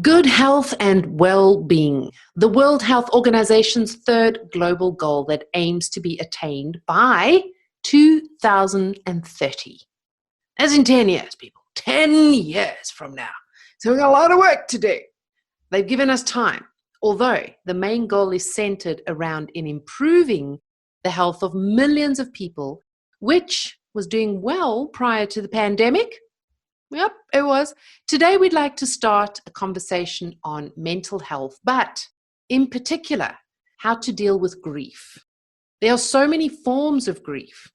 Good health and well-being, the World Health Organization's third global goal that aims to be attained by 2030. As in 10 years, people. 10 years from now. So we've got a lot of work to do. They've given us time, although the main goal is centered around in improving the health of millions of people, which was doing well prior to the pandemic. Yep, it was. Today, we'd like to start a conversation on mental health, but in particular, how to deal with grief. There are so many forms of grief.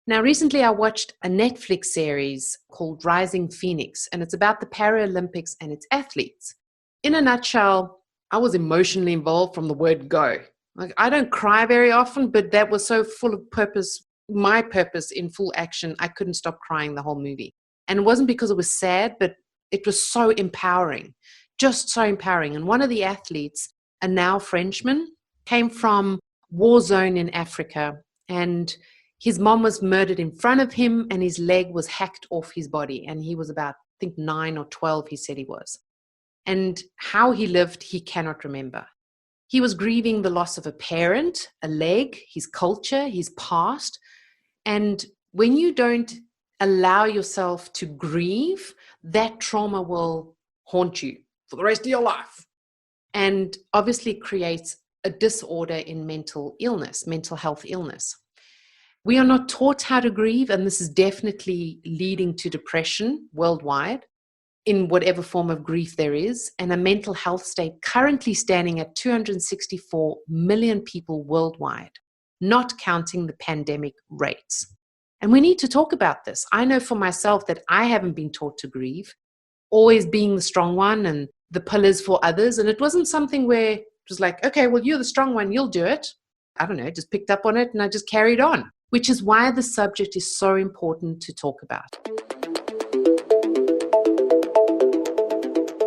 Now, recently, I watched a Netflix series called Rising Phoenix, and it's about the Paralympics and its athletes. In a nutshell, I was emotionally involved from the word go. Like, I don't cry very often, but that was so full of purpose, my purpose in full action, I couldn't stop crying the whole movie. And it wasn't because it was sad, but it was so empowering, just so empowering. And one of the athletes, a now Frenchman, came from war zone in Africa, and his mom was murdered in front of him, and his leg was hacked off his body. And he was about, I think, 9 or 12, he said he was. And how he lived, he cannot remember. He was grieving the loss of a parent, a leg, his culture, his past. And when you don't allow yourself to grieve, that trauma will haunt you for the rest of your life. And obviously creates a disorder in mental health illness. We are not taught how to grieve, and this is definitely leading to depression worldwide in whatever form of grief there is, and a mental health state currently standing at 264 million people worldwide, not counting the pandemic rates. And we need to talk about this. I know for myself that I haven't been taught to grieve, always being the strong one and the pillars for others. And it wasn't something where it was like, okay, well, you're the strong one, you'll do it. I don't know, just picked up on it and I just carried on, which is why the subject is so important to talk about.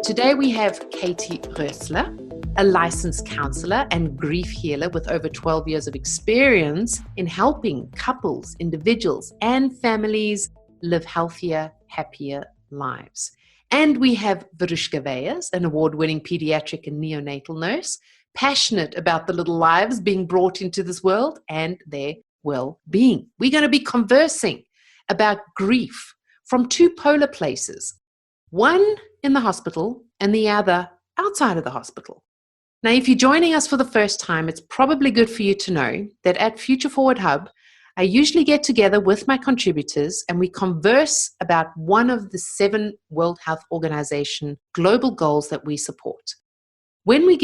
Today we have Katie Rösler, a licensed counselor and grief healer with over 12 years of experience in helping couples, individuals, and families live healthier, happier lives. And we have Verushka Veyers, an award-winning pediatric and neonatal nurse, passionate about the little lives being brought into this world and their well-being. We're going to be conversing about grief from two polar places, one in the hospital and the other outside of the hospital. Now, if you're joining us for the first time, it's probably good for you to know that at Future Forward Hub, I usually get together with my contributors and we converse about one of the 7 World Health Organization global goals that we support. When we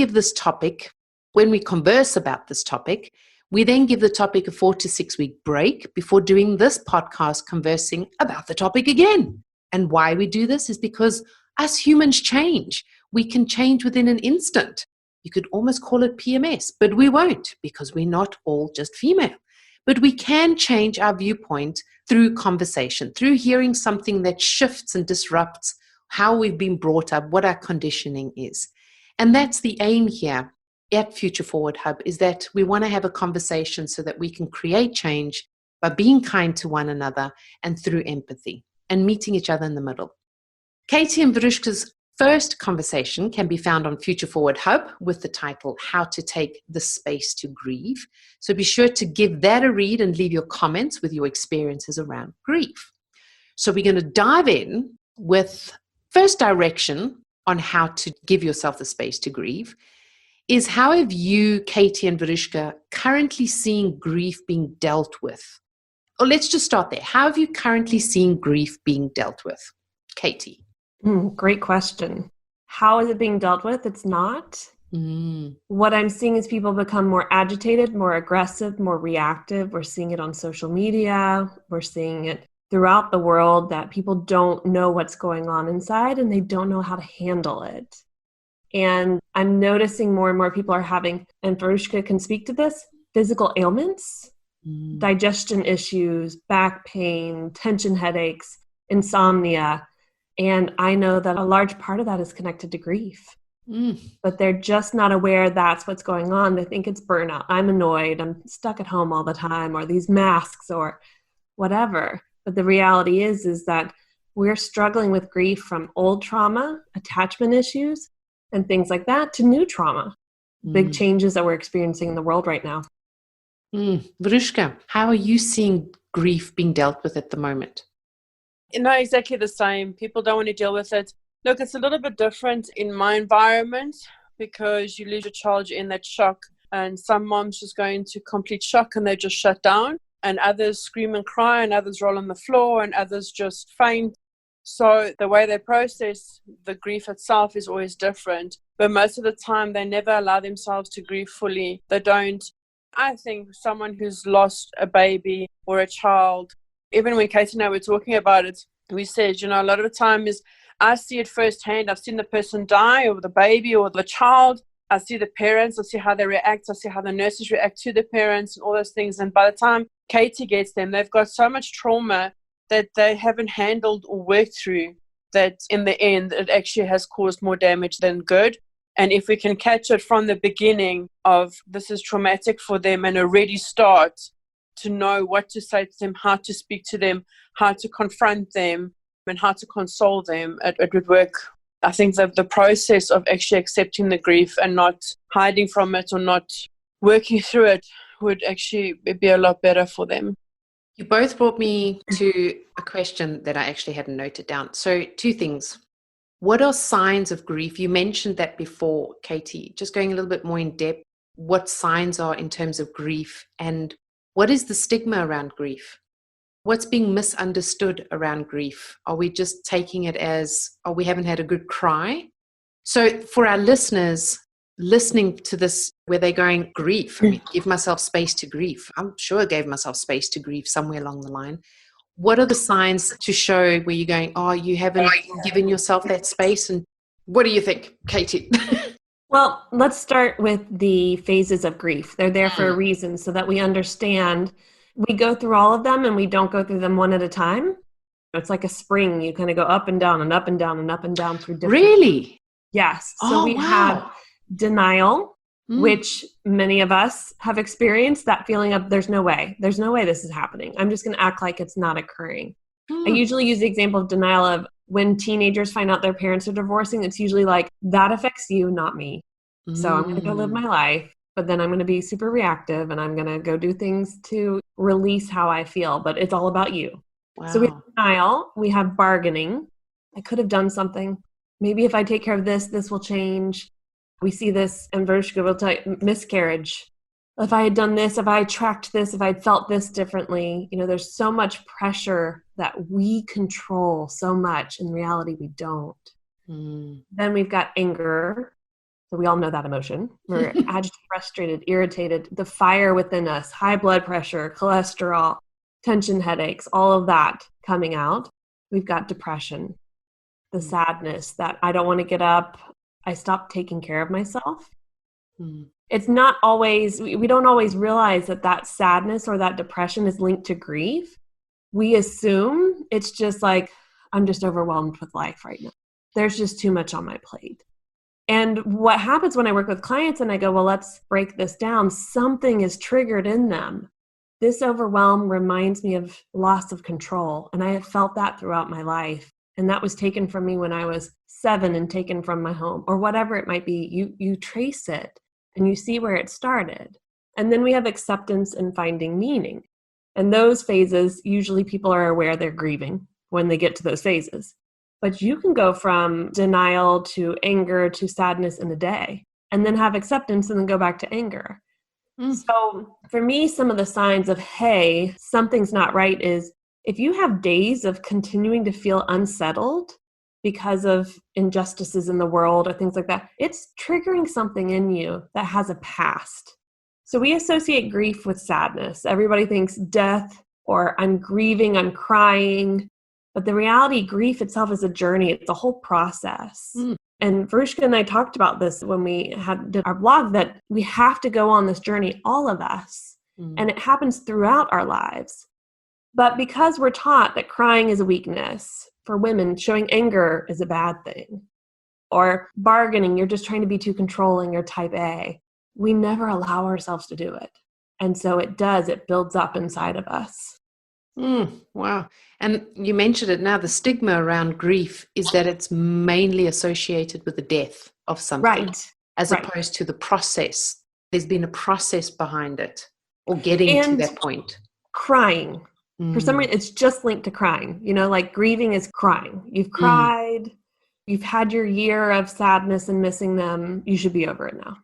converse about this topic, we then give the topic a 4 to 6 week break before doing this podcast conversing about the topic again. And why we do this is because us humans change. We can change within an instant. You could almost call it PMS, but we won't because we're not all just female. But we can change our viewpoint through conversation, through hearing something that shifts and disrupts how we've been brought up, what our conditioning is. And that's the aim here at Future Forward Hub, is that we want to have a conversation so that we can create change by being kind to one another and through empathy and meeting each other in the middle. Katie and Verushka's first conversation can be found on Future Forward Hub with the title, How to Take the Space to Grieve. So be sure to give that a read and leave your comments with your experiences around grief. So we're going to dive in with first direction on how to give yourself the space to grieve is how have you, Katie and Verushka, currently seen grief being dealt with? Or let's just start there. How have you currently seen grief being dealt with? Katie. Great question. How is it being dealt with? It's not. What I'm seeing is people become more agitated, more aggressive, more reactive. We're seeing it on social media. We're seeing it throughout the world that people don't know what's going on inside and they don't know how to handle it. And I'm noticing more and more people are having, and Verushka can speak to this, physical ailments, digestion issues, back pain, tension headaches, insomnia. And I know that a large part of that is connected to grief. But they're just not aware that's what's going on. They think it's burnout. I'm annoyed. I'm stuck at home all the time, or these masks or whatever. But the reality is that we're struggling with grief from old trauma, attachment issues, and things like that to new trauma. Big changes that we're experiencing in the world right now. Verushka, how are you seeing grief being dealt with at the moment? No, exactly the same. People don't want to deal with it. Look, it's a little bit different in my environment because you lose your child in that shock, and some moms just go into complete shock and they just shut down, and others scream and cry, and others roll on the floor, and others just faint. So the way they process the grief itself is always different. But most of the time, they never allow themselves to grieve fully. They don't. I think someone who's lost a baby or a child, even when Katie and I were talking about it, we said, a lot of the time is I see it firsthand. I've seen the person die, or the baby or the child. I see the parents. I see how they react. I see how the nurses react to the parents and all those things. And by the time Katie gets them, they've got so much trauma that they haven't handled or worked through that in the end, it actually has caused more damage than good. And if we can catch it from the beginning of this is traumatic for them and already start to know what to say to them, how to speak to them, how to confront them, and how to console them, it would work. I think that the process of actually accepting the grief and not hiding from it or not working through it would actually be a lot better for them. You both brought me to a question that I actually hadn't noted down. So 2 things. What are signs of grief? You mentioned that before, Katie. Just going a little bit more in depth, what signs are in terms of grief, and what is the stigma around grief? What's being misunderstood around grief? Are we just taking it as, we haven't had a good cry? So for our listeners listening to this, where they're going, grief, give myself space to grieve. I'm sure I gave myself space to grieve somewhere along the line. What are the signs to show where you're going, you haven't given yourself that space? And what do you think, Katie? Well, let's start with the phases of grief. They're there for a reason so that we understand. We go through all of them and we don't go through them one at a time. It's like a spring. You kind of go up and down and up and down and up and down through different. Really? Yes. So we have denial, which many of us have experienced, that feeling of there's no way this is happening. I'm just going to act like it's not occurring. I usually use the example of denial of when teenagers find out their parents are divorcing. It's usually like, that affects you, not me. So I'm going to go live my life, but then I'm going to be super reactive and I'm going to go do things to release how I feel, but it's all about you. Wow. So we have denial, we have bargaining. I could have done something. Maybe if I take care of this, this will change. We see this, and Verushka will tell you, miscarriage. If I had done this, if I had tracked this, if I had felt this differently, there's so much pressure that we control so much. In reality, we don't. Then we've got anger. So we all know that emotion. We're agitated, frustrated, irritated, the fire within us, high blood pressure, cholesterol, tension headaches, all of that coming out. We've got depression, the sadness that I don't want to get up. I stopped taking care of myself. It's not always, we don't always realize that sadness or that depression is linked to grief. We assume it's just like, I'm just overwhelmed with life right now. There's just too much on my plate. And what happens when I work with clients and I go, well, let's break this down. Something is triggered in them. This overwhelm reminds me of loss of control. And I have felt that throughout my life. And that was taken from me when I was 7 and taken from my home, or whatever it might be. You trace it and you see where it started. And then we have acceptance and finding meaning. And those phases, usually people are aware they're grieving when they get to those phases. But you can go from denial to anger to sadness in a day, and then have acceptance and then go back to anger. So for me, some of the signs of, hey, something's not right is if you have days of continuing to feel unsettled because of injustices in the world or things like that, it's triggering something in you that has a past. So we associate grief with sadness. Everybody thinks death or I'm grieving, I'm crying. But the reality, grief itself is a journey. It's a whole process. And Verushka and I talked about this when we did our blog, that we have to go on this journey, all of us. And it happens throughout our lives. But because we're taught that crying is a weakness, for women, showing anger is a bad thing, or bargaining, you're just trying to be too controlling, you're type A, we never allow ourselves to do it. And so it builds up inside of us. Wow. And you mentioned it now, the stigma around grief is that it's mainly associated with the death of something, Right. as Right. opposed to the process. There's been a process behind it, or getting to And that point. crying. For some reason, it's just linked to crying. Like grieving is crying. You've cried, you've had your year of sadness and missing them. You should be over it now.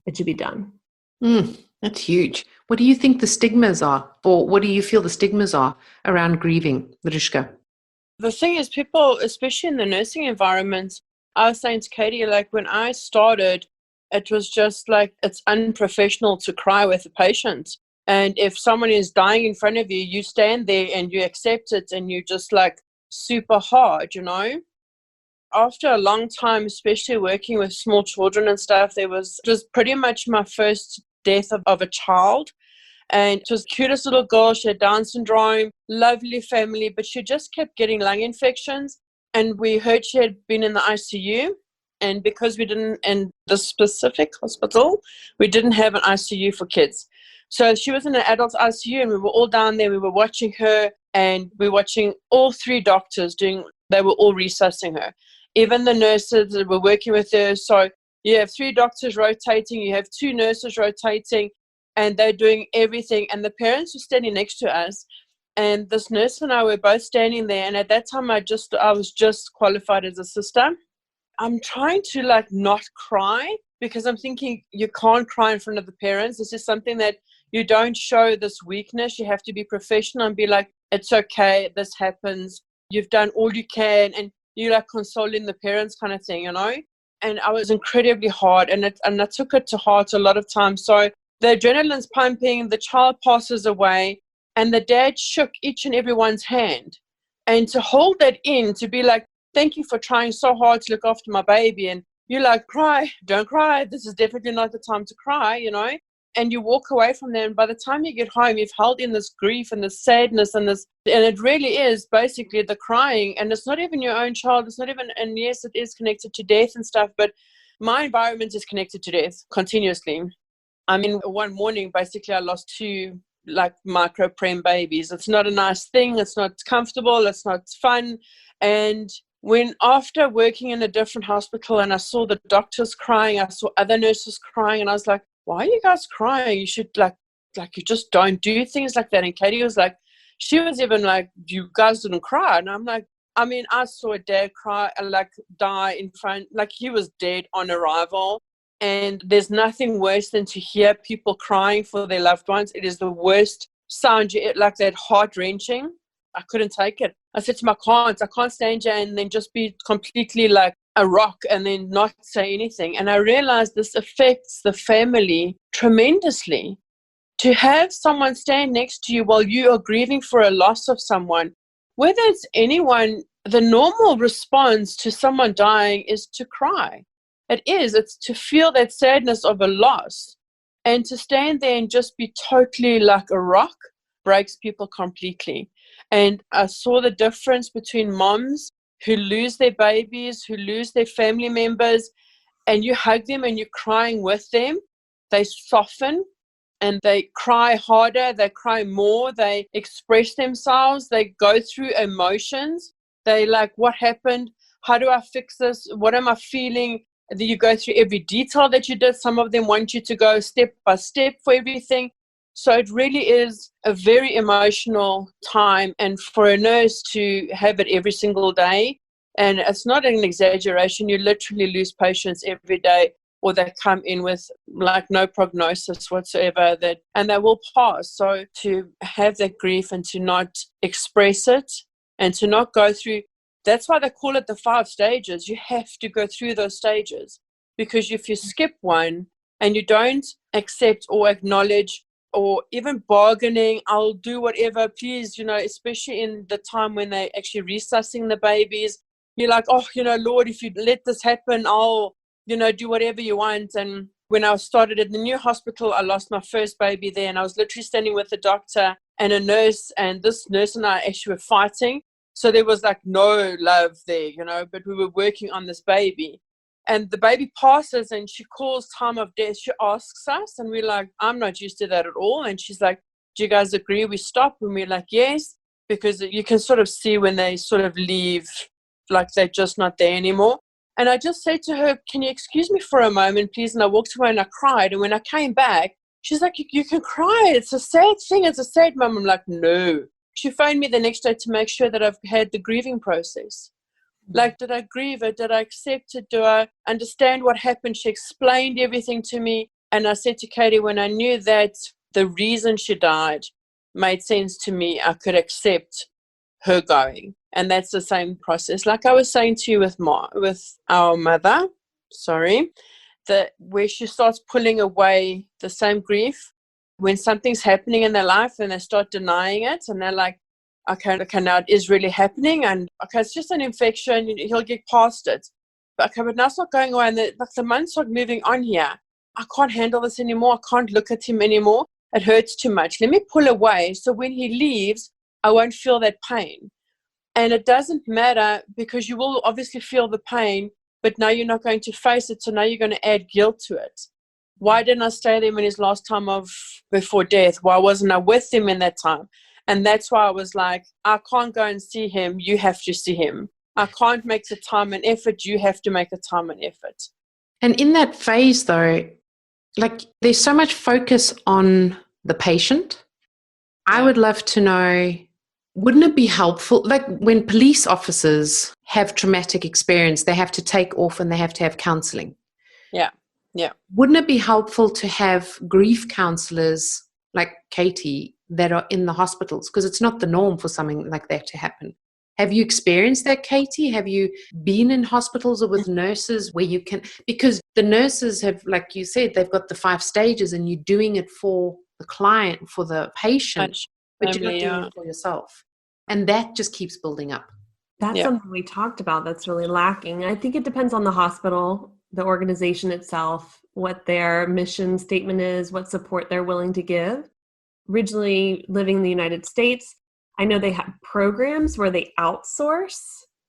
It should be done. That's huge. What do you think the stigmas are? Or what do you feel the stigmas are around grieving, Mariska? The thing is, people, especially in the nursing environment, I was saying to Katie, like when I started, it was just like it's unprofessional to cry with a patient. And if someone is dying in front of you, you stand there and you accept it and you just like super hard, After a long time, especially working with small children and stuff, it was pretty much my first death of a child. And it was the cutest little girl. She had Down syndrome, lovely family, but she just kept getting lung infections. And we heard she had been in the ICU. And because we didn't, in the specific hospital, we didn't have an ICU for kids. So she was in an adult ICU and we were all down there. We were watching her and we were watching all three doctors they were all resuscitating her. Even the nurses that were working with her. So you have three doctors rotating, you have two nurses rotating, and they're doing everything. And the parents were standing next to us. And this nurse and I were both standing there. And at that time, I was just qualified as a sister. I'm trying to like not cry because I'm thinking you can't cry in front of the parents. This is something that you don't show this weakness. You have to be professional and be like, it's okay, this happens. You've done all you can. And you like consoling the parents kind of thing, And I was incredibly hard and I took it to heart a lot of times. So the adrenaline's pumping, the child passes away, and the dad shook each and everyone's hand. And to hold that in, to be like, thank you for trying so hard to look after my baby. And you're like, cry, don't cry. This is definitely not the time to cry, And you walk away from there. And by the time you get home, you've held in this grief and this sadness and it really is basically the crying. And it's not even your own child. It's not even, and yes, it is connected to death and stuff, but my environment is connected to death continuously. I mean, one morning, basically, I lost two like micro prem babies. It's not a nice thing. It's not comfortable. It's not fun. And when after working in a different hospital and I saw the doctors crying, I saw other nurses crying, and I was like, why are you guys crying? You should like you just don't do things like that. And Katie was like, she was even like, you guys didn't cry. And I'm like, I mean, I saw a dad cry and like die in front, like he was dead on arrival. And there's nothing worse than to hear people crying for their loved ones. It is the worst sound, like that heart-wrenching. I couldn't take it. I said to him, I can't stand here and then just be completely like a rock and then not say anything. And I realized this affects the family tremendously. To have someone stand next to you while you are grieving for a loss of someone, whether it's anyone, the normal response to someone dying is to cry. It's to feel that sadness of a loss, and to stand there and just be totally like a rock breaks people completely. And I saw the difference between moms who lose their babies, who lose their family members, and you hug them and you're crying with them. They soften and they cry harder, they cry more, they express themselves, they go through emotions. They like, what happened? How do I fix this? What am I feeling? And then you go through every detail that you did. Some of them want you to go step by step for everything. So it really is a very emotional time. And for a nurse to have it every single day, and it's not an exaggeration, you literally lose patients every day, or they come in with like no prognosis whatsoever, and they will pass. So to have that grief and to not express it and to not go through, that's why they call it the 5 stages. You have to go through those stages, because if you skip one and you don't accept or acknowledge or even bargaining, I'll do whatever, please, especially in the time when they're actually resuscitating the babies, you're like, oh, Lord, if you let this happen, I'll, do whatever you want. And when I started at the new hospital, I lost my first baby there, and I was literally standing with a doctor and a nurse, and this nurse and I actually were fighting. So there was like no love there, but we were working on this baby. And the baby passes and she calls time of death. She asks us, and we're like, I'm not used to that at all. And she's like, do you guys agree we stop? And we're like, yes, because you can sort of see when they sort of leave, like they're just not there anymore. And I just said to her, can you excuse me for a moment, please? And I walked away and I cried. And when I came back, she's like, you can cry. It's a sad thing. It's a sad mum. I'm like, no. She phoned me the next day to make sure that I've had the grieving process. Like, did I grieve it? Did I accept it? Do I understand what happened? She explained everything to me. And I said to Katie, when I knew that the reason she died made sense to me, I could accept her going. And that's the same process. Like I was saying to you with our mother, that where she starts pulling away the same grief when something's happening in their life and they start denying it and they're like, okay, now it is really happening, and okay, it's just an infection, he'll get past it. But okay, but now it's not going away, and the months are moving on here. I can't handle this anymore. I can't look at him anymore. It hurts too much. Let me pull away so when he leaves, I won't feel that pain. And it doesn't matter because you will obviously feel the pain, but now you're not going to face it, so now you're going to add guilt to it. Why didn't I stay there in his last time before death? Why wasn't I with him in that time? And that's why I was like, I can't go and see him. You have to see him. I can't make the time and effort. You have to make the time and effort. And in that phase, though, like there's so much focus on the patient. I would love to know, wouldn't it be helpful, like when police officers have traumatic experience, they have to take off and they have to have counseling. Yeah. Wouldn't it be helpful to have grief counselors like Katie that are in the hospitals? Because it's not the norm for something like that to happen. Have you experienced that, Katie? Have you been in hospitals or with nurses where you can, because the nurses have, like you said, they've got the 5 stages and you're doing it for the client, for the patient, but you're not doing it for yourself. And that just keeps building up. That's something we talked about that's really lacking. I think it depends on the hospital, the organization itself, what their mission statement is, what support they're willing to give. Originally living in the United States, I know they have programs where they outsource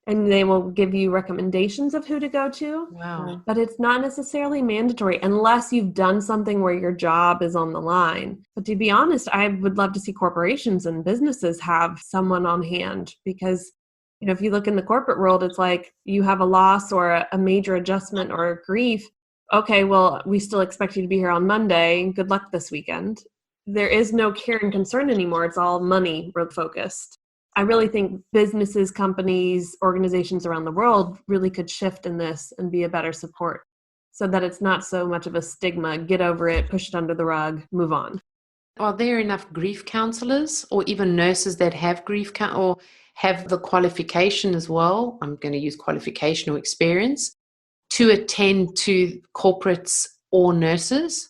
and they will give you recommendations of who to go to. Wow. But it's not necessarily mandatory unless you've done something where your job is on the line. But to be honest, I would love to see corporations and businesses have someone on hand because, you know, if you look in the corporate world, it's like you have a loss or a major adjustment or a grief. Okay, well, we still expect you to be here on Monday. Good luck this weekend. There is no care and concern anymore. It's all money focused. I really think businesses, companies, organizations around the world really could shift in this and be a better support so that it's not so much of a stigma. Get over it, push it under the rug, move on. Are there enough grief counselors or even nurses that have grief or have the qualification as well? I'm going to use qualification or experience to attend to corporates or nurses.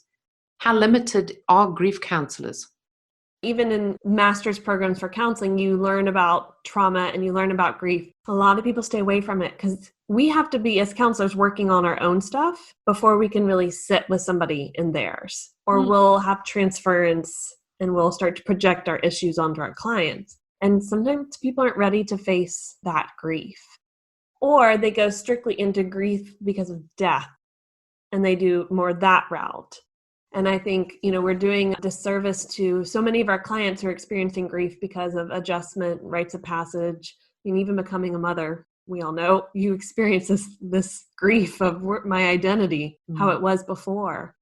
How limited are grief counselors? Even in master's programs for counseling, you learn about trauma and you learn about grief. A lot of people stay away from it because we have to be, as counselors, working on our own stuff before we can really sit with somebody in theirs. Or we'll have transference and we'll start to project our issues onto our clients. And sometimes people aren't ready to face that grief. Or they go strictly into grief because of death and they do more that route. And I think, you know, we're doing a disservice to so many of our clients who are experiencing grief because of adjustment, rites of passage, and even becoming a mother. We all know you experience this grief of my identity, how it was before.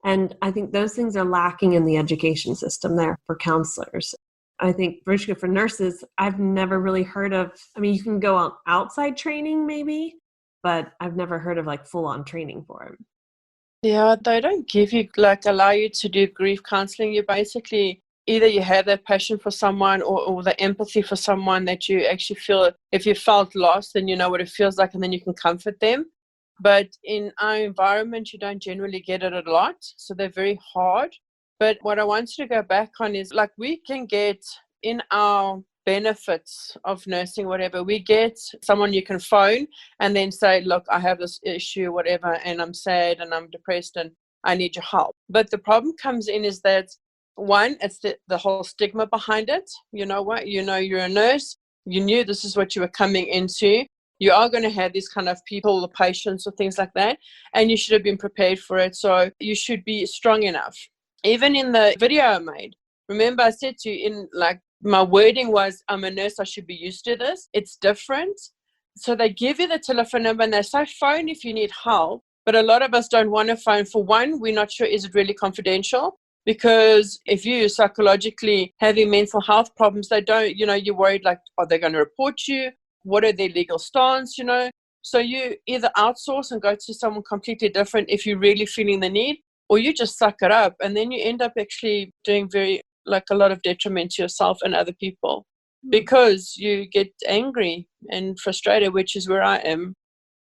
And I think those things are lacking in the education system there for counselors. I think for nurses, I've never really heard of, I mean, you can go on outside training maybe, but I've never heard of like full on training for it. Yeah, they don't allow you to do grief counseling. You basically, either you have that passion for someone or the empathy for someone that you actually feel, if you felt lost, then you know what it feels like and then you can comfort them. But in our environment, you don't generally get it a lot. So they're very hard. But what I want you to go back on is like we can get in our benefits of nursing, whatever, we get someone you can phone and then say, look, I have this issue, whatever, and I'm sad and I'm depressed and I need your help. But the problem comes in is that, one, it's the whole stigma behind it. You know what? You know, you're a nurse. You knew this is what you were coming into. You are going to have these kind of people, the patients or things like that, and you should have been prepared for it. So you should be strong enough. Even in the video I made, Remember, I said to you, in like my wording was, I'm a nurse, I should be used to this. It's different. So they give you the telephone number and they say, phone if you need help. But a lot of us don't want to phone. For one, we're not sure, is it really confidential? Because if you're psychologically having mental health problems, they don't, you're worried, like, are they going to report you? What are their legal stance, So you either outsource and go to someone completely different if you're really feeling the need, or you just suck it up. And then you end up actually doing a lot of detriment to yourself and other people because you get angry and frustrated, which is where I am.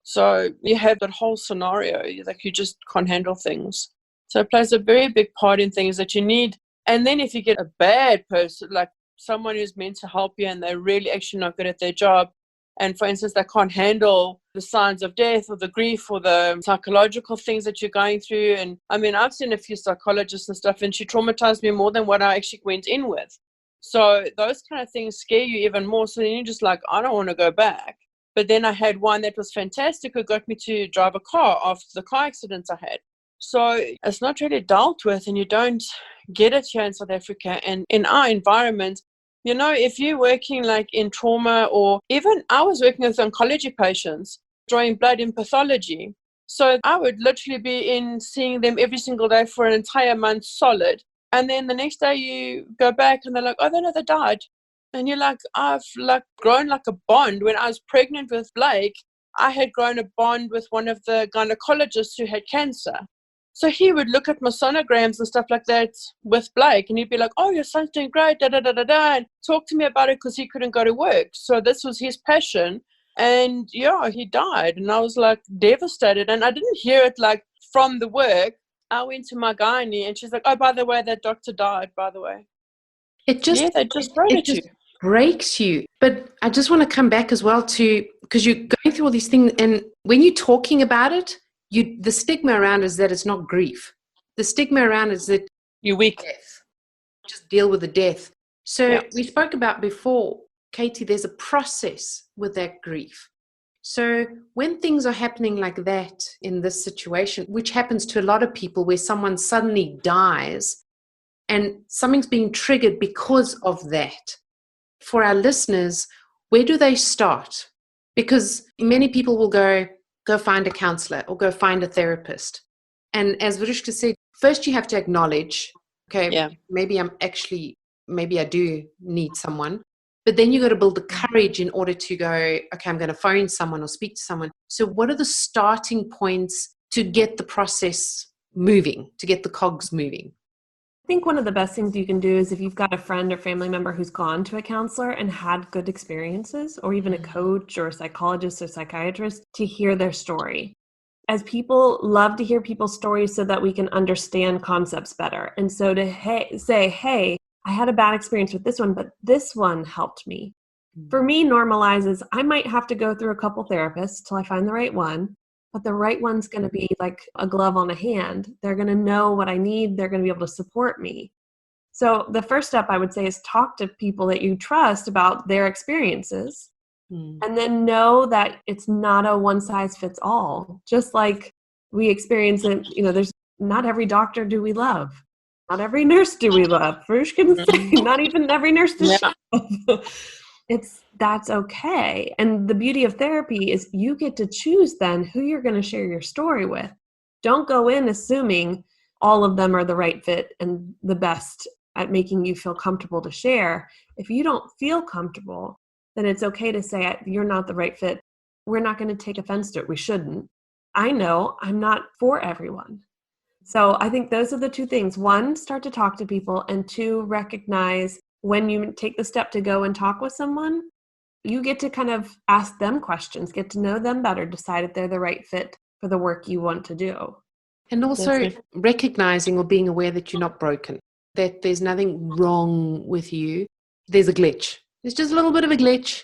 So you have that whole scenario, like you just can't handle things. So it plays a very big part in things that you need. And then if you get a bad person, like someone who's meant to help you and they're really actually not good at their job, and for instance, they can't handle the signs of death or the grief or the psychological things that you're going through. And I mean, I've seen a few psychologists and stuff, and she traumatized me more than what I actually went in with. So those kind of things scare you even more. So then you're just like, I don't want to go back. But then I had one that was fantastic who got me to drive a car after the car accidents I had. So it's not really dealt with, and you don't get it here in South Africa. And in our environment, if you're working like in trauma, or even I was working with oncology patients, drawing blood in pathology. So I would literally be seeing them every single day for an entire month solid. And then the next day you go back and they're like, oh, they died. And you're like, I've grown like a bond. When I was pregnant with Blake, I had grown a bond with one of the gynecologists who had cancer. So he would look at my sonograms and stuff like that with Blake, and he'd be like, oh, your son's doing great, and talk to me about it because he couldn't go to work. So this was his passion. And yeah, he died. And I was like devastated. And I didn't hear it like from the work. I went to my gynae and she's like, oh, by the way, that doctor died, by the way. They just wrote it breaks you. But I just want to come back as well to, because you're going through all these things, and when you're talking about it, the stigma around is that it's not grief. The stigma around is that you're weak. Death. Just deal with the death. So we spoke about before, Katie, there's a process with that grief. So when things are happening like that in this situation, which happens to a lot of people, where someone suddenly dies and something's being triggered because of that, for our listeners, where do they start? Because many people will go find a counselor or go find a therapist. And as Virushka said, first you have to acknowledge, maybe I do need someone. But then you got to build the courage in order to go, okay, I'm going to phone someone or speak to someone. So what are the starting points to get the process moving, to get the cogs moving? I think one of the best things you can do is if you've got a friend or family member who's gone to a counselor and had good experiences, or even a coach or a psychologist or psychiatrist, to hear their story. As people love to hear people's stories so that we can understand concepts better. And so to say, hey, I had a bad experience with this one, but this one helped me. For me, normalizes, I might have to go through a couple therapists till I find the right one. But the right one's going to be like a glove on a hand. They're going to know what I need. They're going to be able to support me. So the first step I would say is talk to people that you trust about their experiences. And then know that it's not a one size fits all. Just like we experience it, there's not every doctor do we love. Not every nurse do we love. Virushka can say, not even every nurse does that's okay. And the beauty of therapy is you get to choose then who you're going to share your story with. Don't go in assuming all of them are the right fit and the best at making you feel comfortable to share. If you don't feel comfortable, then it's okay to say, you're not the right fit. We're not going to take offense to it. We shouldn't. I know I'm not for everyone. So I think those are the two things. One, start to talk to people, and two, recognize when you take the step to go and talk with someone, you get to kind of ask them questions, get to know them better, decide if they're the right fit for the work you want to do. And also recognizing or being aware that you're not broken, that there's nothing wrong with you. There's a glitch. There's just a little bit of a glitch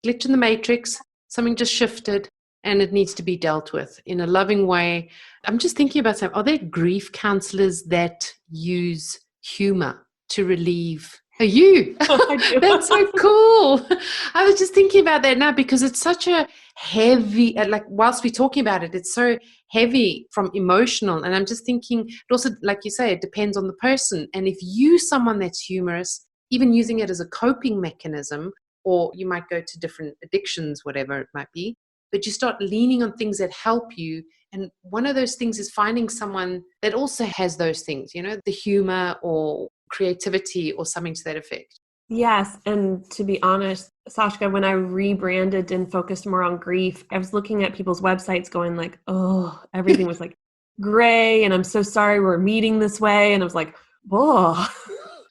in the matrix. Something just shifted and it needs to be dealt with in a loving way. I'm just thinking about are there grief counselors that use humor to relieve Are you? I do. That's so cool. I was just thinking about that now because it's such a heavy, like whilst we're talking about it, it's so heavy from emotional. And I'm just thinking, it also, like you say, it depends on the person. And if you someone that's humorous, even using it as a coping mechanism, or you might go to different addictions, whatever it might be, but you start leaning on things that help you. And one of those things is finding someone that also has those things, you know, the humor or creativity or something to that effect. Yes. And to be honest, Sashka, when I rebranded and focused more on grief, I was looking at people's websites going like, oh, everything was like gray. And I'm so sorry we're meeting this way. And I was like, whoa.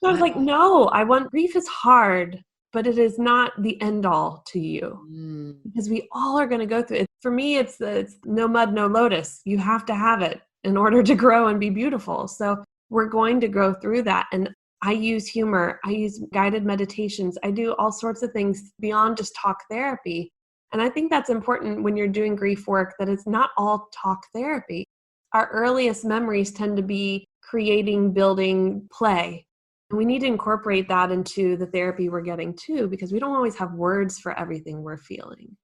I was like, no, grief is hard, but it is not the end all to you because we all are going to go through it. For me, it's no mud, no lotus. You have to have it in order to grow and be beautiful. So we're going to go through that. And I use humor. I use guided meditations. I do all sorts of things beyond just talk therapy. And I think that's important when you're doing grief work, that it's not all talk therapy. Our earliest memories tend to be creating, building, play. And we need to incorporate that into the therapy we're getting too, because we don't always have words for everything we're feeling.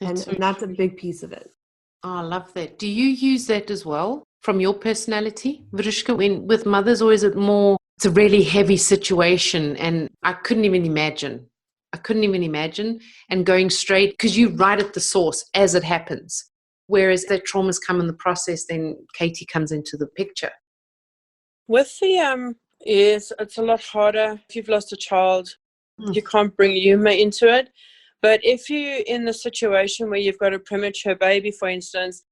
And that's a big piece of it. Oh, I love that. Do you use that as well from your personality, Vrishka? When with mothers, or is it more, it's a really heavy situation and I couldn't even imagine and going straight, because you right at the source as it happens. Whereas that traumas come in the process, then Katie comes into the picture. With the it's a lot harder if you've lost a child. You can't bring humor into it. But if you're in the situation where you've got a premature baby, for instance,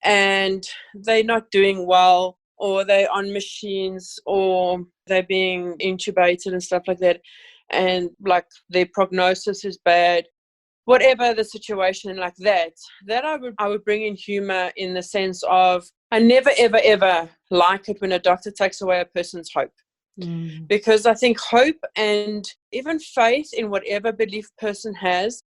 and they're not doing well, or they're on machines, or they're being intubated and stuff like that, and like their prognosis is bad, whatever the situation like that I would bring in humor, in the sense of, I never, ever, ever like it when a doctor takes away a person's hope. Because I think hope and even faith in whatever belief person has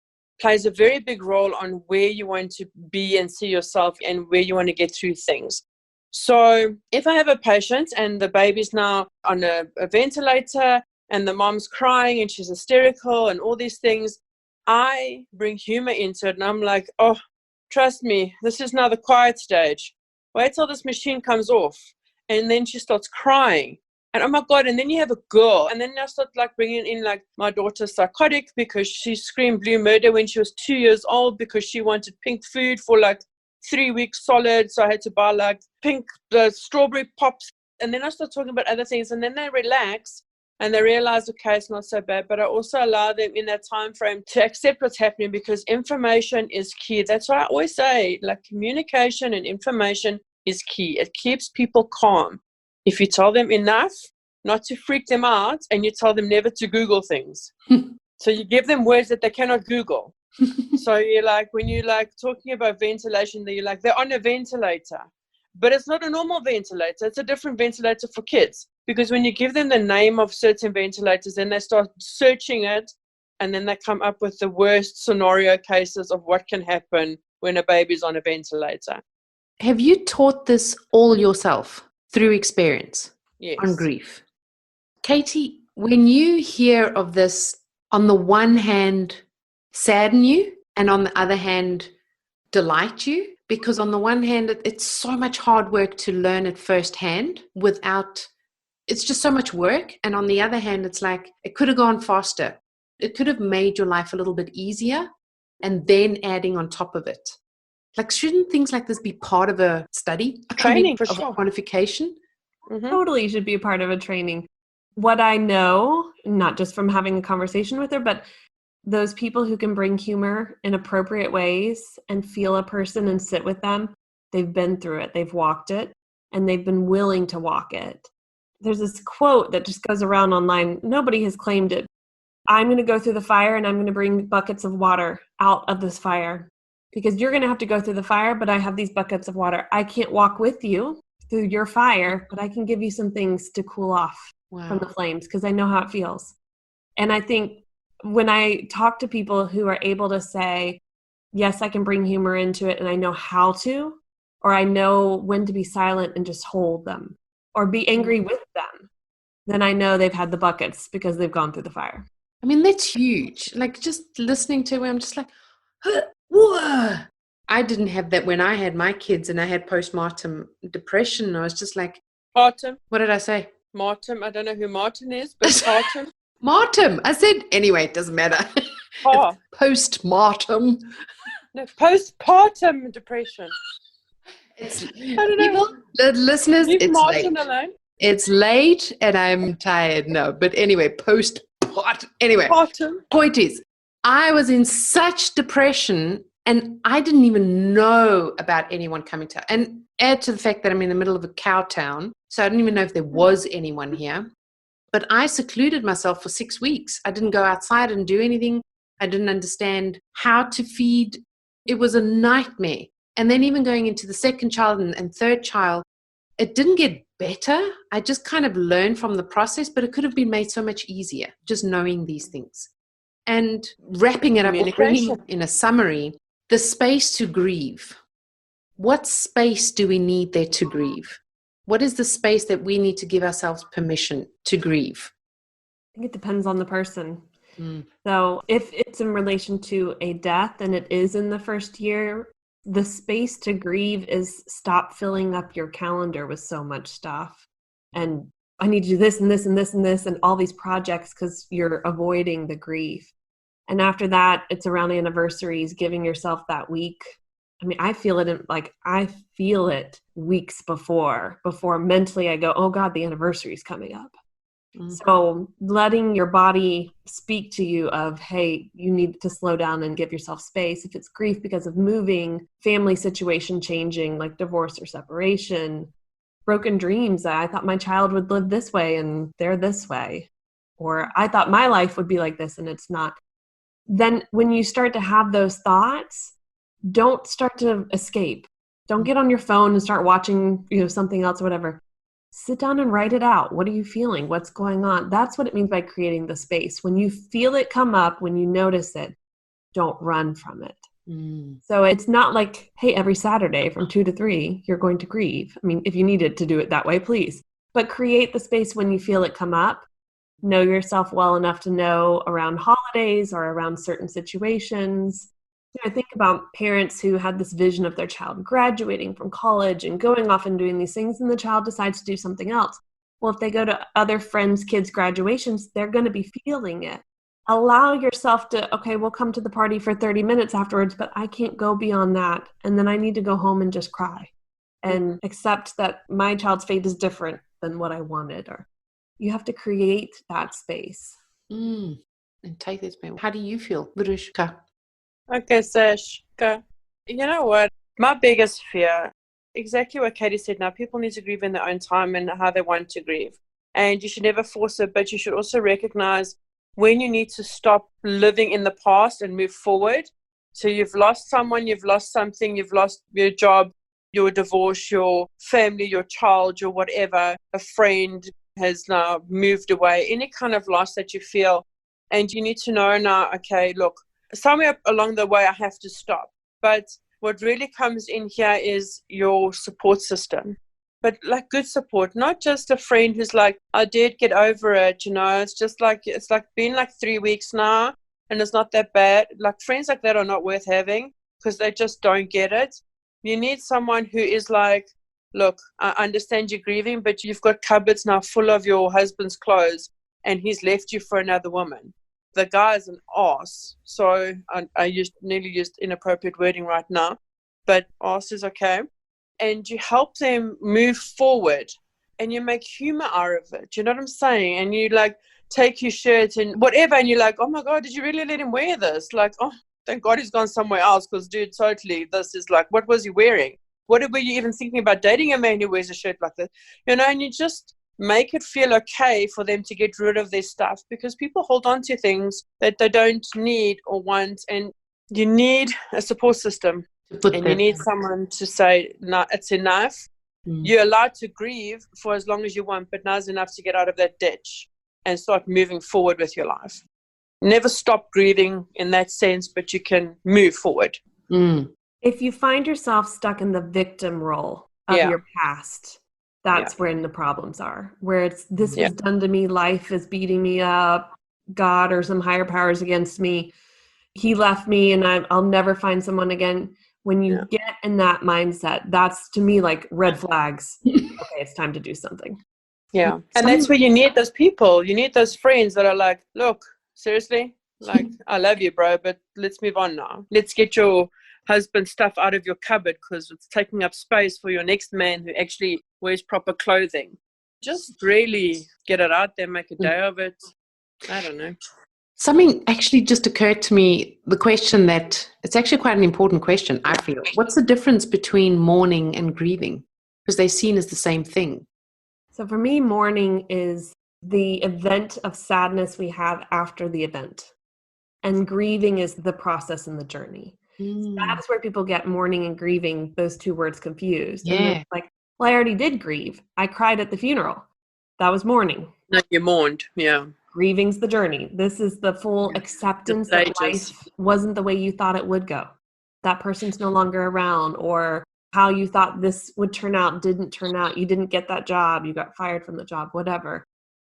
plays a very big role on where you want to be and see yourself and where you want to get through things. So if I have a patient and the baby's now on a ventilator and the mom's crying and she's hysterical and all these things, I bring humor into it and I'm like, oh, trust me, this is now the quiet stage. Wait till this machine comes off. And then she starts crying. And oh my God, and then you have a girl. And then I start like bringing in like my daughter's psychotic because she screamed blue murder when she was 2 years old because she wanted pink food for like 3 weeks solid. So I had to buy like pink strawberry pops. And then I start talking about other things. And then they relax and they realize, okay, it's not so bad. But I also allow them in that time frame to accept what's happening, because information is key. That's why I always say, like, communication and information is key. It keeps people calm. If you tell them enough not to freak them out, and you tell them never to Google things. So you give them words that they cannot Google. So you're like, when you're like talking about ventilation, you're like, they're on a ventilator. But it's not a normal ventilator. It's a different ventilator for kids. Because when you give them the name of certain ventilators, then they start searching it, and then they come up with the worst scenario cases of what can happen when a baby's on a ventilator. Have you taught this all yourself through experience? Yes. On grief? Katie, when you hear of this, on the one hand, sadden you, and on the other hand, delight you? Because on the one hand, it's so much hard work to learn it firsthand it's just so much work. And on the other hand, it's like, it could have gone faster. It could have made your life a little bit easier, and then adding on top of it. Like, shouldn't things like this be part of a study? Training, for of sure. A qualification? Mm-hmm. Totally should be a part of a training. What I know, not just from having a conversation with her, but those people who can bring humor in appropriate ways and feel a person and sit with them, they've been through it, they've walked it, and they've been willing to walk it. There's this quote that just goes around online. Nobody has claimed it. I'm going to go through the fire and I'm going to bring buckets of water out of this fire, because you're going to have to go through the fire, but I have these buckets of water. I can't walk with you through your fire, but I can give you some things to cool off from the flames, because I know how it feels. And I think when I talk to people who are able to say, yes, I can bring humor into it and I know how to, or I know when to be silent and just hold them, or be angry with them. then I know they've had the buckets because they've gone through the fire. I mean, that's huge. Like, just listening to it, I'm just like, whoa. I didn't have that when I had my kids and I had postpartum depression. I was just like, Martin. What did I say? Martin. I don't know who Martin is, but Martin. Martin. I said, anyway, it doesn't matter. Oh. Postpartum. No, postpartum depression. It's, I don't know. people, the listeners, Leave it's Martin late. alone. It's late and I'm tired. No, but anyway, anyway, point is, I was in such depression and I didn't even know about anyone coming to, and add to the fact that I'm in the middle of a cow town. So I didn't even know if there was anyone here, but I secluded myself for 6 weeks. I didn't go outside and do anything. I didn't understand how to feed. It was a nightmare. And then even going into the second child and third child, it didn't get better. I just kind of learned from the process, but it could have been made so much easier just knowing these things. And wrapping it up or bringing in a summary, the space to grieve. What space do we need there to grieve? What is the space that we need to give ourselves permission to grieve? I think it depends on the person. So if it's in relation to a death and it is in the first year, the space to grieve is stop filling up your calendar with so much stuff. And I need to do this and this and this and this and all these projects because you're avoiding the grief. And after that, it's around anniversaries, giving yourself that week. I mean, I feel it weeks before mentally I go, oh God, the anniversary is coming up. So letting your body speak to you of, hey, you need to slow down and give yourself space. If it's grief because of moving, family situation changing, like divorce or separation, broken dreams. I thought my child would live this way and they're this way. Or I thought my life would be like this and it's not. Then when you start to have those thoughts, don't start to escape. Don't get on your phone and start watching, something else or whatever. Sit down and write it out. What are you feeling? What's going on? That's what it means by creating the space. When you feel it come up, when you notice it, don't run from it. So it's not like, hey, every Saturday from 2 to 3, you're going to grieve. I mean, if you needed to do it that way, please. But create the space when you feel it come up. Know yourself well enough to know around holidays or around certain situations. I think about parents who had this vision of their child graduating from college and going off and doing these things, and the child decides to do something else. Well, if they go to other friends' kids' graduations, they're going to be feeling it. Allow yourself to, okay, we'll come to the party for 30 minutes afterwards, but I can't go beyond that. And then I need to go home and just cry and accept that my child's fate is different than what I wanted. Or you have to create that space. And take this space. How do you feel, Virushka? Okay, Sashka. You know what? My biggest fear, exactly what Katie said now, people need to grieve in their own time and how they want to grieve. And you should never force it, but you should also recognize when you need to stop living in the past and move forward. So you've lost someone, you've lost something, you've lost your job, your divorce, your family, your child, your whatever, a friend has now moved away, any kind of loss that you feel. And you need to know now, okay, look, somewhere along the way I have to stop. But what really comes in here is your support system. But like good support, not just a friend who's like, I did get over it, it's like been like 3 weeks now and it's not that bad. Like friends like that are not worth having because they just don't get it. You need someone who is like, look, I understand you're grieving, but you've got cupboards now full of your husband's clothes and he's left you for another woman. The guy's an arse. So I nearly used inappropriate wording right now, but arse is okay. And you help them move forward and you make humor out of it. You know what I'm saying? And you like take your shirt and whatever and you're like, oh my God, did you really let him wear this? Like, oh, thank God he's gone somewhere else because dude, totally, this is like, what was he wearing? What were you even thinking about dating a man who wears a shirt like this? And you just make it feel okay for them to get rid of their stuff because people hold on to things that they don't need or want, and you need a support system and you need someone to say, no, it's enough. You're allowed to grieve for as long as you want, but now's enough to get out of that ditch and start moving forward with your life. Never stop grieving in that sense, but you can move forward. If you find yourself stuck in the victim role of your past, That's when the problems are, where it's, this was done to me, life is beating me up, God or some higher powers against me, he left me and I'll never find someone again. When you get in that mindset, that's to me like red flags. Okay, it's time to do something. Yeah. And that's where you need those people. You need those friends that are like, look, seriously, like, I love you, bro, but let's move on now. Let's get your husband's stuff out of your cupboard because it's taking up space for your next man who actually wears proper clothing. Just really get it out there, make a day of it. I don't know. Something actually just occurred to me, the question that, it's actually quite an important question, I feel. What's the difference between mourning and grieving? Because they're seen as the same thing. So for me, mourning is the event of sadness we have after the event. And grieving is the process and the journey. So that's where people get mourning and grieving, those two words confused. Yeah. And it's like, well, I already did grieve. I cried at the funeral. That was mourning. No, you mourned, yeah. Grieving's the journey. This is the full acceptance that life wasn't the way you thought it would go. That person's no longer around, or how you thought this would turn out didn't turn out. You didn't get that job. You got fired from the job, whatever.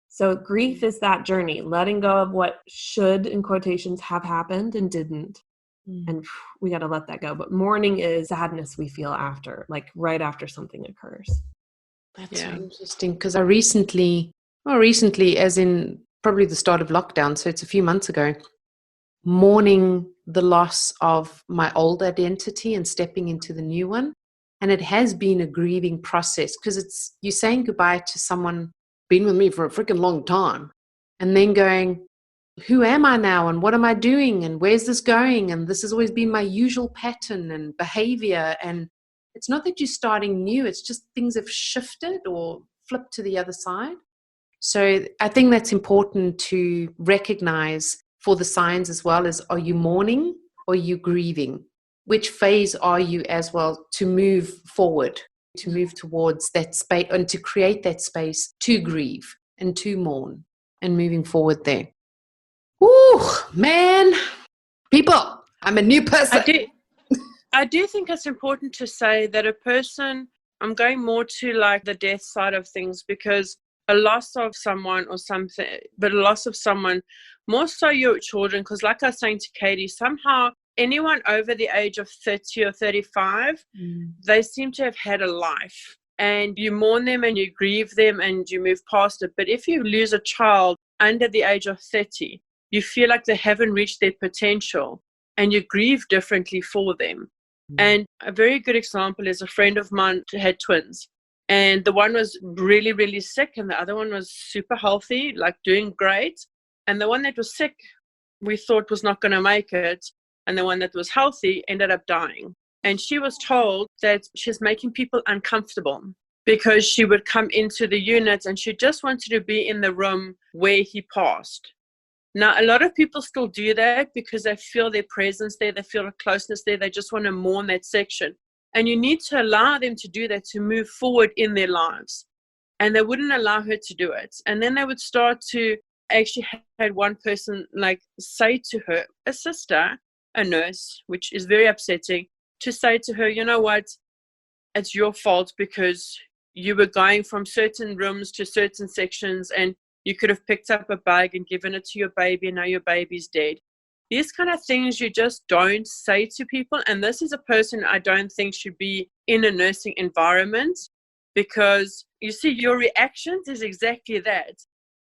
So grief is that journey, letting go of what should, in quotations, have happened and didn't. And we got to let that go. But mourning is sadness we feel after, like right after something occurs. That's so interesting, because I recently, as in probably the start of lockdown, so it's a few months ago, mourning the loss of my old identity and stepping into the new one. And it has been a grieving process, because it's, you're saying goodbye to someone been with me for a freaking long time, and then going, who am I now, and what am I doing, and where's this going, and this has always been my usual pattern and behavior. And it's not that you're starting new, it's just things have shifted or flipped to the other side. So I think that's important to recognize for the signs as well, as, are you mourning or are you grieving? Which phase are you as well, to move forward, to move towards that space and to create that space to grieve and to mourn and moving forward there. Ooh, man, people, I'm a new person. I do think it's important to say that a person, I'm going more to like the death side of things, because a loss of someone or something, but a loss of someone, more so your children, because like I was saying to Katie, somehow anyone over the age of 30 or 35, they seem to have had a life, and you mourn them and you grieve them and you move past it. But if you lose a child under the age of 30, you feel like they haven't reached their potential, and you grieve differently for them. And a very good example is a friend of mine had twins, and the one was really, really sick, and the other one was super healthy, like doing great. And the one that was sick, we thought was not going to make it. And the one that was healthy ended up dying. And she was told that she's making people uncomfortable, because she would come into the unit and she just wanted to be in the room where he passed. Now, a lot of people still do that because they feel their presence there, they feel a closeness there, they just want to mourn that section. And you need to allow them to do that, to move forward in their lives. And they wouldn't allow her to do it. And then they would start to, actually had one person like say to her, a sister, a nurse, which is very upsetting, to say to her, you know what, it's your fault, because you were going from certain rooms to certain sections, and you could have picked up a bag and given it to your baby, and now your baby's dead. These kind of things you just don't say to people. And this is a person I don't think should be in a nursing environment, because you see, your reactions is exactly that.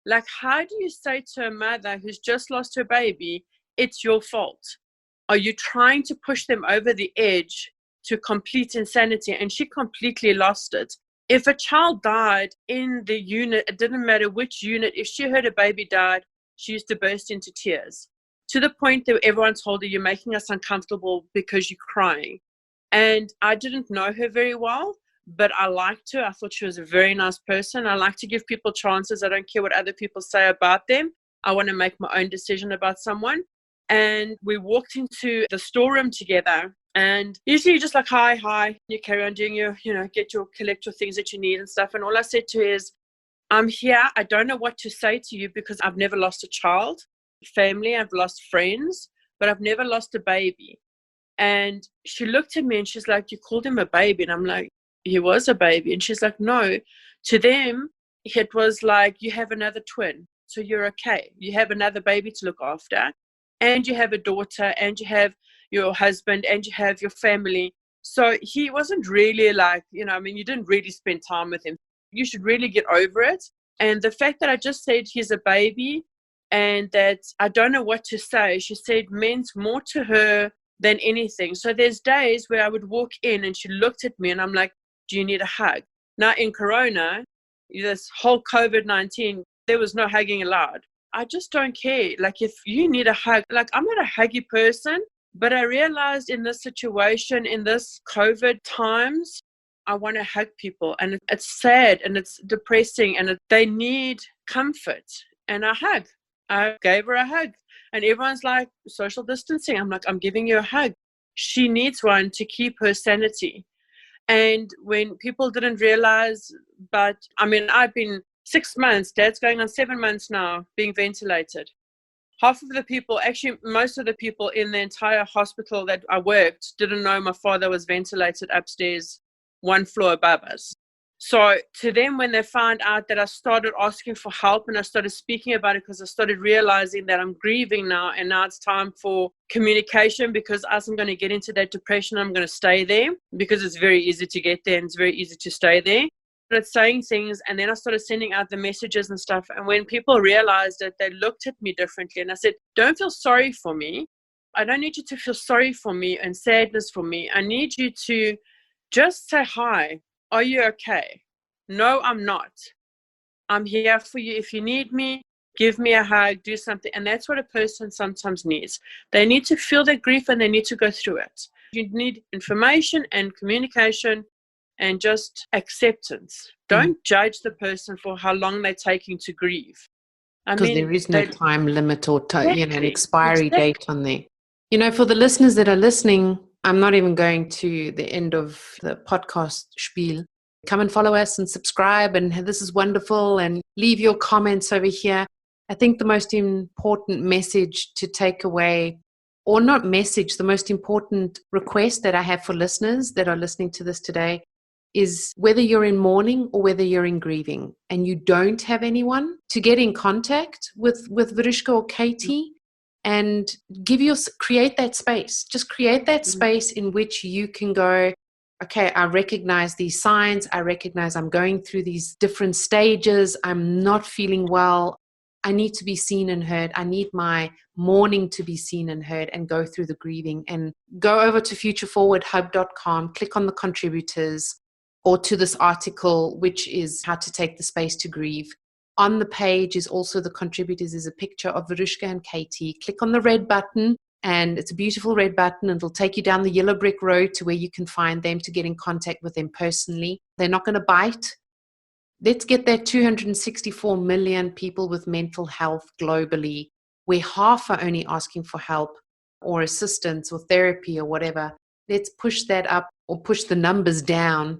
Like, how do you say to a mother who's just lost her baby, it's your fault? Are you trying to push them over the edge to complete insanity? And she completely lost it. If a child died in the unit, it didn't matter which unit, if she heard a baby died, she used to burst into tears, to the point that everyone told her, you're making us uncomfortable because you're crying. And I didn't know her very well, but I liked her. I thought she was a very nice person. I like to give people chances. I don't care what other people say about them. I want to make my own decision about someone. And we walked into the storeroom together, and usually you're just like, hi, you carry on doing your, collect your things that you need and stuff. And all I said to her is, I'm here. I don't know what to say to you, because I've never lost a child, family, I've lost friends, but I've never lost a baby. And she looked at me and she's like, you called him a baby? And I'm like, he was a baby. And she's like, no, to them, it was like, you have another twin, so you're okay. You have another baby to look after, and you have a daughter, and you have your husband, and you have your family. So he wasn't really like, you didn't really spend time with him. You should really get over it. And the fact that I just said he's a baby and that I don't know what to say, she said meant more to her than anything. So there's days where I would walk in and she looked at me and I'm like, do you need a hug? Now in Corona, this whole COVID-19, there was no hugging allowed. I just don't care. Like if you need a hug, like I'm not a huggy person, but I realized in this situation, in this COVID times, I want to hug people, and it's sad and it's depressing and they need comfort. And I gave her a hug, and everyone's like, social distancing. I'm like, I'm giving you a hug. She needs one to keep her sanity. And when people didn't realize, but I've been 6 months, Dad's going on 7 months now, being ventilated. Half of the people, actually most of the people in the entire hospital that I worked didn't know my father was ventilated upstairs, 1 floor above us. So to them, when they found out that I started asking for help and I started speaking about it, because I started realizing that I'm grieving now, and now it's time for communication, because as I'm going to get into that depression, I'm going to stay there because it's very easy to get there and it's very easy to stay there. But it's saying things, and then I started sending out the messages and stuff. And when people realized it, they looked at me differently. And I said, don't feel sorry for me. I don't need you to feel sorry for me and sadness for me. I need you to just say hi. Are you okay? No, I'm not. I'm here for you. If you need me, give me a hug, do something. And that's what a person sometimes needs. They need to feel their grief and they need to go through it. You need information and communication and just acceptance. Don't judge the person for how long they're taking to grieve. Because there is no time limit or an expiry date on there. For the listeners that are listening, I'm not even going to the end of the podcast spiel. Come and follow us and subscribe, and this is wonderful, and leave your comments over here. I think the most important message to take away, or not message, the most important request that I have for listeners that are listening to this today is whether you're in mourning or whether you're in grieving and you don't have anyone to get in contact with Verushka or Katie, and create that space. Just create that space in which you can go, okay, I recognize these signs. I recognize I'm going through these different stages. I'm not feeling well. I need to be seen and heard. I need my mourning to be seen and heard, and go through the grieving. And go over to futureforwardhub.com, click on the contributors, or to this article, which is how to take the space to grieve. On the page is also the contributors, is a picture of Verushka and Katie. Click on the red button, and it's a beautiful red button, and it'll take you down the yellow brick road to where you can find them, to get in contact with them personally. They're not going to bite. Let's get that 264 million people with mental health globally, where half are only asking for help or assistance or therapy or whatever. Let's push that up, or push the numbers down,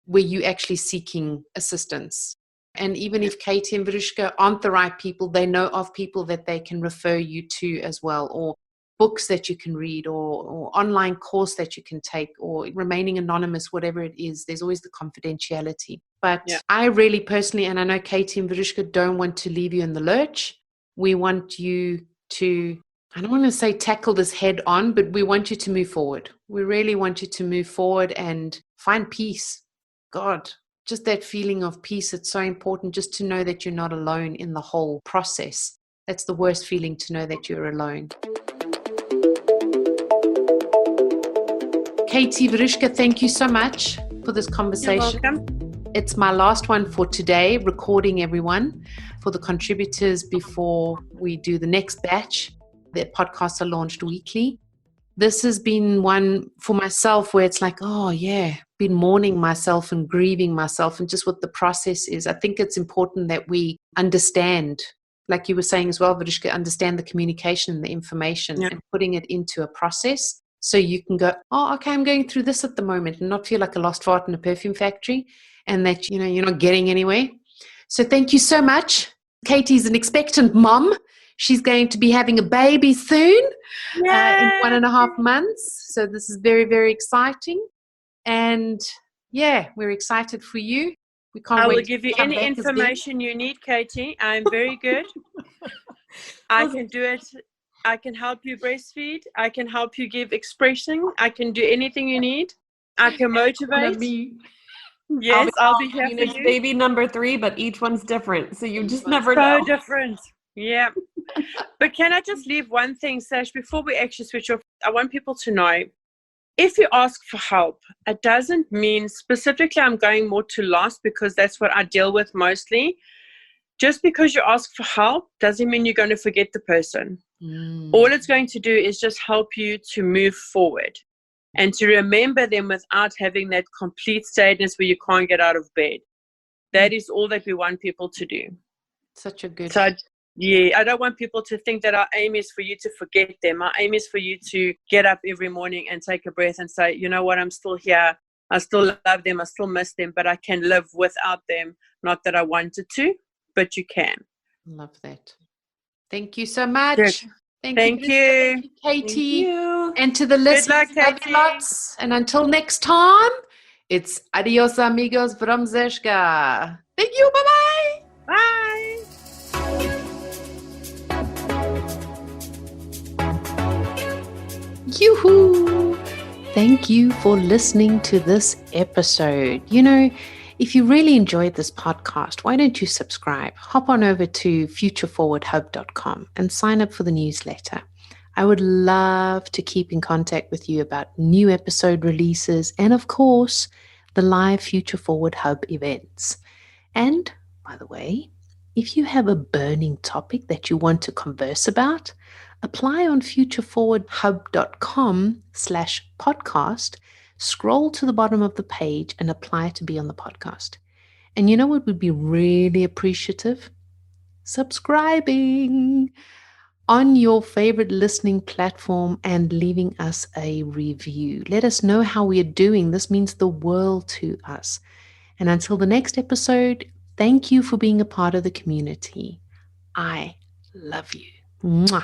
where you're actually seeking assistance. And even if Katie and Verushka aren't the right people, they know of people that they can refer you to as well, or books that you can read, or online course that you can take, or remaining anonymous, whatever it is. There's always the confidentiality. But I really personally, and I know Katie and Verushka don't want to leave you in the lurch. We want you to, I don't want to say tackle this head on, but we want you to move forward. We really want you to move forward and find peace. God, just that feeling of peace. It's so important just to know that you're not alone in the whole process. That's the worst feeling, to know that you're alone. Katie, Verushka, thank you so much for this conversation. You're welcome. It's my last one for today, recording everyone for the contributors before we do the next batch. The podcasts are launched weekly. This has been one for myself where it's like, oh yeah, been mourning myself and grieving myself, and just what the process is. I think it's important that we understand, like you were saying as well, Verushka, understand the communication and the information, and putting it into a process. So you can go, oh, okay, I'm going through this at the moment, and not feel like a lost fart in a perfume factory, and that, you're not getting anywhere. So thank you so much. Katie's an expectant mom. She's going to be having a baby soon, in 1.5 months. So this is very, very exciting. And yeah, we're excited for you. We can't I wait will to give you come any back again. information you need, Katie. I'm very good. I can do it. I can help you breastfeed. I can help you give expression. I can do anything you need. I can motivate. Yes, I'll be here for It's you. baby number 3, but each one's different. So you just never know. So different. Yeah. But can I just leave one thing, Sash, before we actually switch off? I want people to know, if you ask for help, it doesn't mean specifically I'm going more to loss, because that's what I deal with mostly. Just because you ask for help doesn't mean you're going to forget the person. All it's going to do is just help you to move forward and to remember them without having that complete sadness where you can't get out of bed. That is all that we want people to do. Such a good... So, yeah, I don't want people to think that our aim is for you to forget them. Our aim is for you to get up every morning and take a breath and say, you know what, I'm still here. I still love them. I still miss them, but I can live without them. Not that I wanted to, but you can. Love that. Thank you so much. Good. Thank you, Katie. Thank you. And to the listeners, love you lots. And until next time, it's adios amigos from Zeshka. Thank you. Bye-bye. Bye. Yoo-hoo! Thank you for listening to this episode. You know, if you really enjoyed this podcast, why don't you subscribe? Hop on over to futureforwardhub.com and sign up for the newsletter. I would love to keep in contact with you about new episode releases and, of course, the live Future Forward Hub events. And, by the way, if you have a burning topic that you want to converse about, apply on futureforwardhub.com/podcast, scroll to the bottom of the page and apply to be on the podcast. And you know what would be really appreciative? Subscribing on your favorite listening platform and leaving us a review. Let us know how we are doing. This means the world to us. And until the next episode, thank you for being a part of the community. I love you. Mwah.